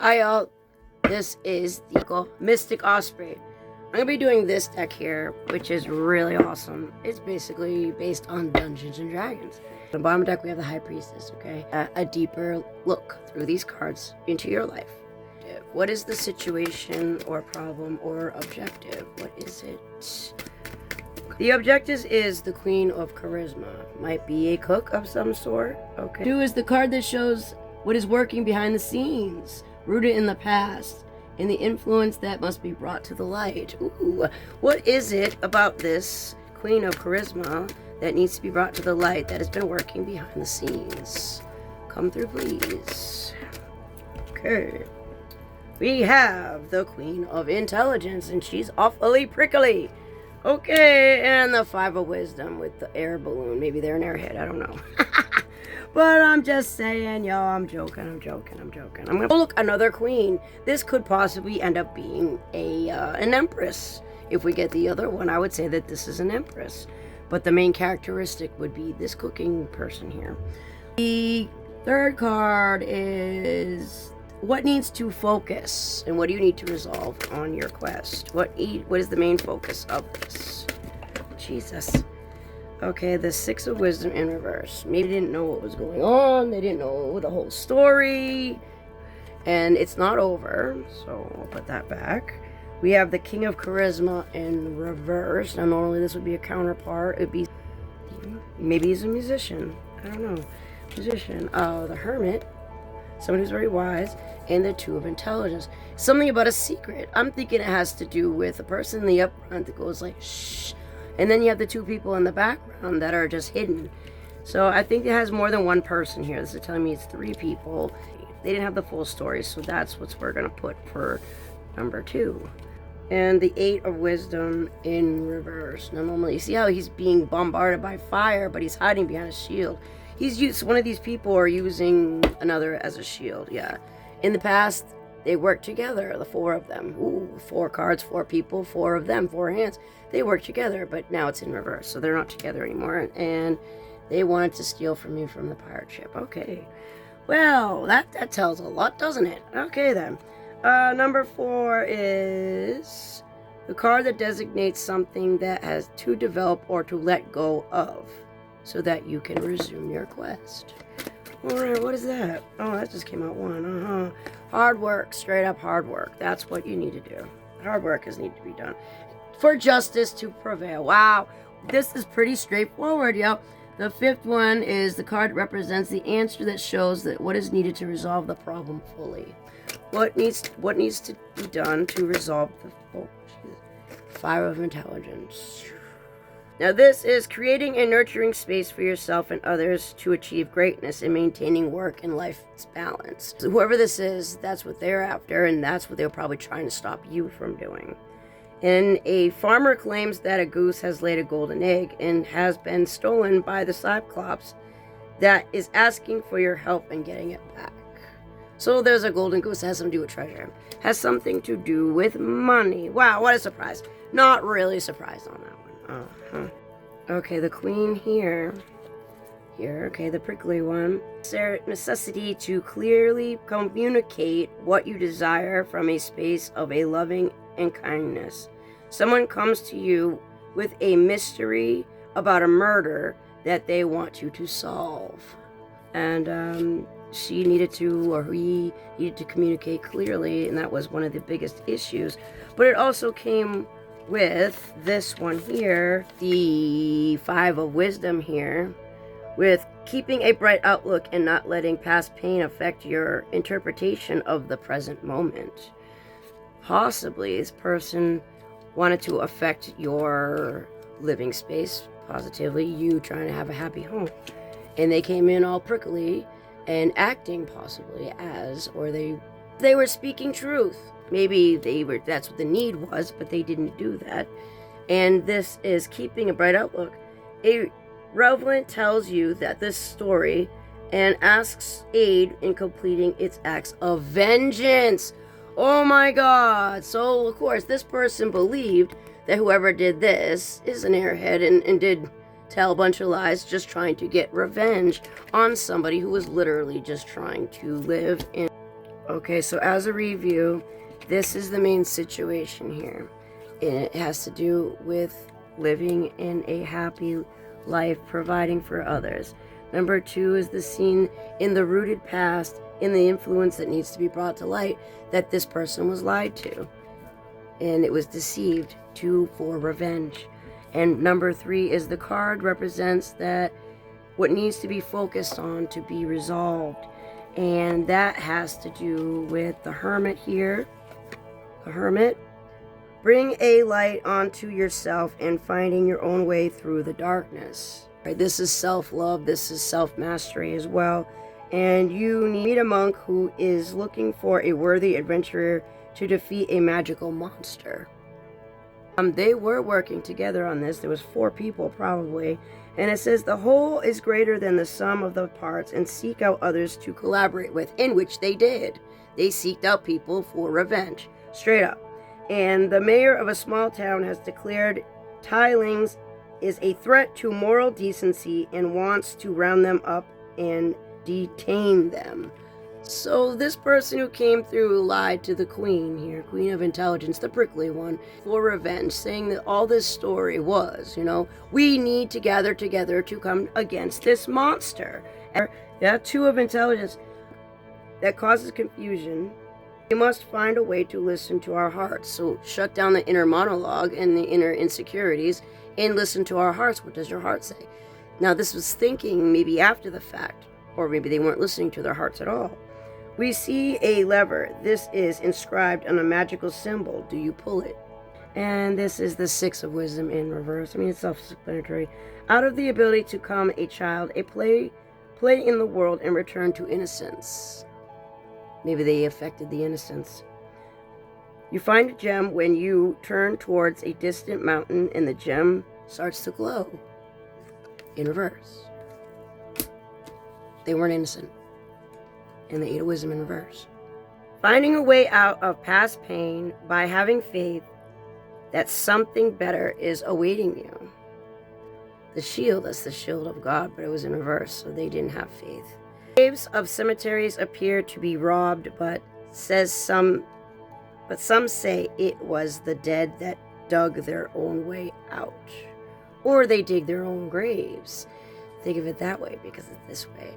Hi y'all, this is the Mystic Osprey. I'm going to be doing this deck here, which is really awesome. It's basically based on Dungeons and Dragons. On the bottom deck we have the High Priestess, okay? A deeper look through these cards into your life. What is the situation or problem or objective? What is it? The objective is the Queen of Charisma. Might be a cook of some sort, okay? 2 is the card that shows what is working behind the scenes, rooted in the past, and the influence that must be brought to the light. Ooh, what is it about this Queen of Charisma that needs to be brought to the light that has been working behind the scenes? Come through, please. Okay. We have the Queen of Intelligence, and she's awfully prickly. Okay, and the 5 of Wisdom with the air balloon. Maybe they're an airhead, I don't know. But I'm just saying, yo, I'm joking. I'm gonna look, another queen. This could possibly end up being an empress. If we get the other one, I would say that this is an empress. But the main characteristic would be this cooking person here. The third card is what needs to focus and what do you need to resolve on your quest? What is the main focus of this? Jesus. Okay, the 6 of Wisdom in reverse. Maybe they didn't know what was going on. They didn't know the whole story. And it's not over, so I'll put that back. We have the King of Charisma in reverse. Now, normally this would be a counterpart. It'd be, maybe he's a musician. I don't know. Musician. The Hermit. Someone who's very wise. And the 2 of Intelligence. Something about a secret. I'm thinking it has to do with a person in the up front that goes like, shh. And then you have the 2 people in the background that are just hidden. So I think it has more than one person here. This is telling me it's 3 people. They didn't have the full story, so that's what we're going to put for number 2. And the 8 of Wisdom in reverse. Now normally you see how he's being bombarded by fire, but he's hiding behind a shield. One of these people are using another as a shield, yeah. In the past, they worked together, the 4 of them. Ooh, 4 cards, 4 people, 4 of them, 4 hands. They work together, but now it's in reverse, so they're not together anymore. And they wanted to steal from you from the pirate ship. Okay. Well, that tells a lot, doesn't it? Okay, then. Number 4 is the card that designates something that has to develop or to let go of so that you can resume your quest. Alright, what is that? Oh, that just came out 1. Hard work, straight up hard work. That's what you need to do. Hard work is need to be done for justice to prevail. Wow, this is pretty straightforward, yo. The 5th one is the card that represents the answer that shows that what is needed to resolve the problem fully. What needs to be done to resolve the 5 of Intelligence. Now this is creating a nurturing space for yourself and others to achieve greatness and maintaining work and life's balance. So whoever this is, that's what they're after, and that's what they're probably trying to stop you from doing. And a farmer claims that a goose has laid a golden egg and has been stolen by the Cyclops that is asking for your help in getting it back. So there's a golden goose that has something to do with treasure. Has something to do with money. Wow, what a surprise. Not really surprised on that one. Okay, the queen here, okay, the prickly one. Necessity to clearly communicate what you desire from a space of a loving and kindness. Someone comes to you with a mystery about a murder that they want you to solve. And she needed to, or he needed to communicate clearly, and that was one of the biggest issues. But it also came with this one here, the 5 of Wisdom here, with keeping a bright outlook and not letting past pain affect your interpretation of the present moment. Possibly this person wanted to affect your living space positively, you trying to have a happy home. And they came in all prickly and acting possibly as, or they were speaking truth. Maybe that's what the need was, but they didn't do that. And this is keeping a bright outlook. A revelant tells you that this story and asks aid in completing its acts of vengeance. Oh my god. So, of course, this person believed that whoever did this is an airhead and did tell a bunch of lies just trying to get revenge on somebody who was literally just trying to live in. Okay, so as a review, this is the main situation here. And it has to do with living in a happy life, providing for others. Number 2 is the scene in the rooted past, in the influence that needs to be brought to light, that this person was lied to. And it was deceived for revenge. And number 3 is the card represents that what needs to be focused on to be resolved. And that has to do with the Hermit here. The Hermit. Bring a light onto yourself and finding your own way through the darkness. Right, this is self-love. This is self-mastery as well. And you need a monk who is looking for a worthy adventurer to defeat a magical monster. They were working together on this. There was 4 people probably. And it says the whole is greater than the sum of the parts, and seek out others to collaborate with, in which they did. They seeked out people for revenge, straight up. And the mayor of a small town has declared Tilings is a threat to moral decency and wants to round them up and detain them. So this person who came through lied to the queen here, Queen of Intelligence, the prickly one, for revenge, saying that all this story was, we need to gather together to come against this monster. Yeah, 2 of Intelligence. That causes confusion. We must find a way to listen to our hearts. So shut down the inner monologue and the inner insecurities and listen to our hearts. What does your heart say? Now this was thinking maybe after the fact, or maybe they weren't listening to their hearts at all. We see a lever. This is inscribed on a magical symbol. Do you pull it? And this is the 6 of Wisdom in reverse. I mean, it's self-explanatory. Out of the ability to become a child, play in the world and return to innocence. Maybe they affected the innocence. You find a gem when you turn towards a distant mountain and the gem starts to glow. In reverse. They weren't innocent. And the 8 of Wisdom in reverse. Finding a way out of past pain by having faith that something better is awaiting you. The shield, that's the shield of God, but it was in reverse, so they didn't have faith. Graves of cemeteries appear to be robbed, but some say it was the dead that dug their own way out. Or they dig their own graves. Think of it that way, because it's this way.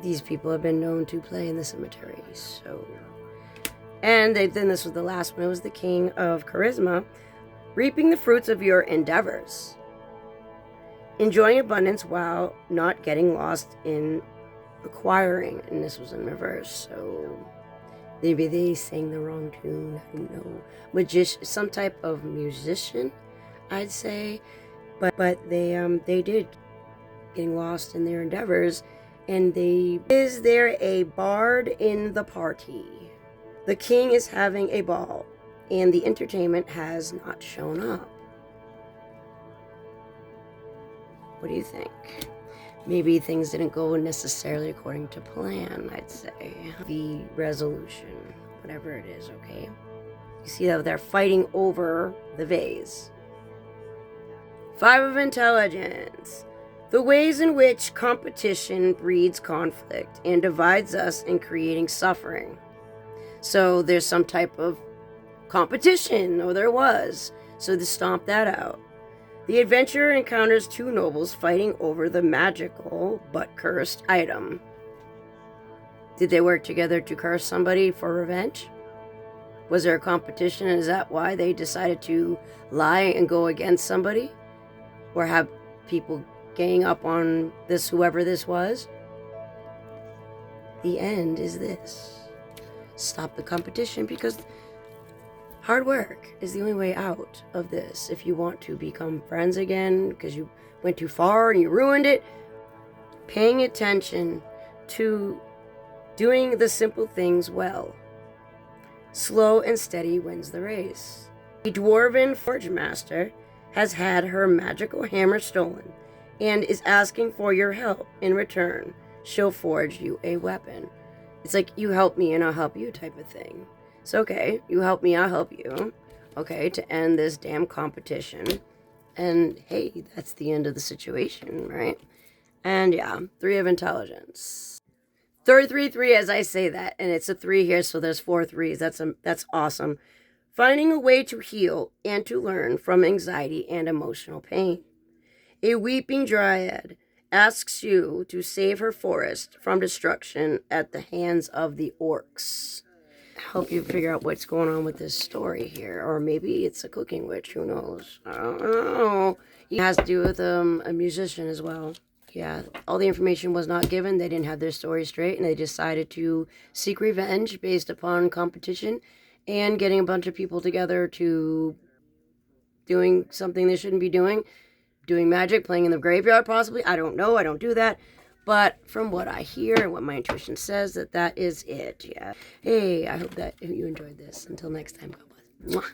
These people have been known to play in the cemetery, so... And then this was the last one. It was the King of Charisma. Reaping the fruits of your endeavors. Enjoying abundance while not getting lost in acquiring. And this was in reverse, so... Maybe they sang the wrong tune, I don't know. Some type of musician, I'd say. But they did getting lost in their endeavors. And is there a bard in the party? The king is having a ball, and the entertainment has not shown up. What do you think? Maybe things didn't go necessarily according to plan, I'd say. The resolution, whatever it is, okay? You see that they're fighting over the vase. 5 of Intelligence. The ways in which competition breeds conflict and divides us in creating suffering. So there's some type of competition, or there was. So to stomp that out. The adventurer encounters 2 nobles fighting over the magical but cursed item. Did they work together to curse somebody for revenge? Was there a competition, and is that why they decided to lie and go against somebody? Or have people gang up on this, whoever this was? The end is this. Stop the competition, because hard work is the only way out of this. If you want to become friends again because you went too far and you ruined it, paying attention to doing the simple things well. Slow and steady wins the race. A dwarven forge master has had her magical hammer stolen and is asking for your help. In return, she'll forge you a weapon. It's like, you help me and I'll help you type of thing. It's okay, you help me, I'll help you. Okay, to end this damn competition. And hey, that's the end of the situation, right? And yeah, 3 of Intelligence. 333 as I say that, and it's a 3 here, so there's 4 threes. That's awesome. Finding a way to heal and to learn from anxiety and emotional pain. A weeping dryad asks you to save her forest from destruction at the hands of the orcs. Help you figure out what's going on with this story here, or maybe it's a cooking witch. Who knows? I don't know. It has to do with a musician as well. Yeah, all the information was not given. They didn't have their story straight, and they decided to seek revenge based upon competition and getting a bunch of people together to doing something they shouldn't be doing magic, playing in the graveyard possibly. I don't know. I don't do that. But from what I hear and what my intuition says, that is it. Yeah. Hey, I hope that you enjoyed this. Until next time, God bless. Mwah.